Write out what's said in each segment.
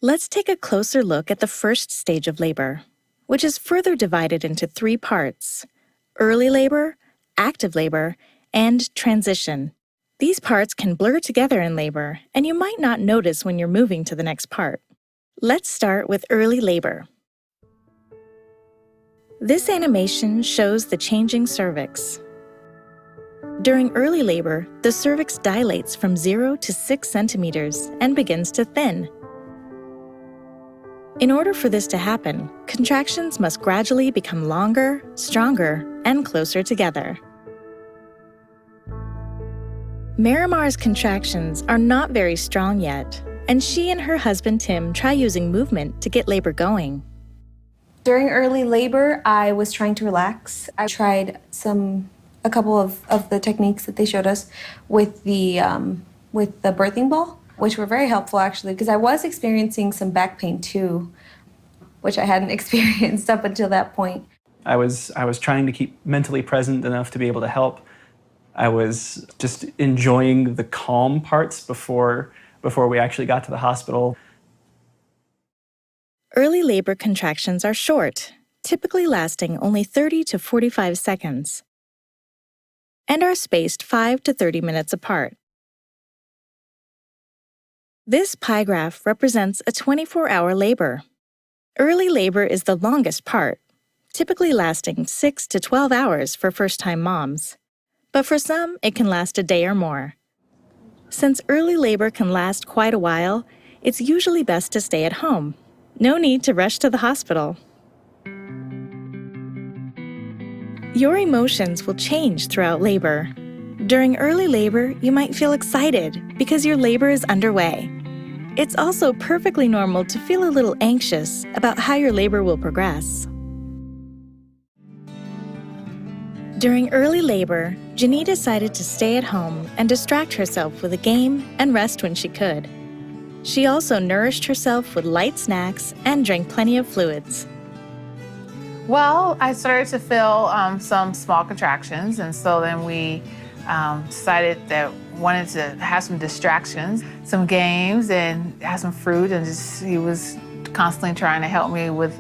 Let's take a closer look at the first stage of labor, which is further divided into three parts: early labor, active labor, and transition. These parts can blur together in labor, and you might not notice when you're moving to the next part. Let's start with early labor. This animation shows the changing cervix. During early labor, the cervix dilates from 0 to 6 centimeters and begins to thin. In order for this to happen, contractions must gradually become longer, stronger, and closer together. Marimar's contractions are not very strong yet, and she and her husband Tim try using movement to get labor going. During early labor, I was trying to relax. I tried a couple of the techniques that they showed us with the birthing ball, which were very helpful actually, because I was experiencing some back pain too, which I hadn't experienced up until that point. I was trying to keep mentally present enough to be able to help. I was just enjoying the calm parts before we actually got to the hospital. Early labor contractions are short, typically lasting only 30 to 45 seconds, and are spaced 5 to 30 minutes apart. This pie graph represents a 24-hour labor. Early labor is the longest part, typically lasting 6 to 12 hours for first-time moms. But for some, it can last a day or more. Since early labor can last quite a while, it's usually best to stay at home. No need to rush to the hospital. Your emotions will change throughout labor. During early labor, you might feel excited because your labor is underway. It's also perfectly normal to feel a little anxious about how your labor will progress. During early labor, Jenny decided to stay at home and distract herself with a game and rest when she could. She also nourished herself with light snacks and drank plenty of fluids. Well, I started to feel some small contractions, and so then we decided that wanted to have some distractions, some games, and have some fruit, and he was constantly trying to help me with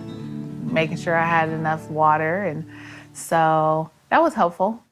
making sure I had enough water, and so that was helpful.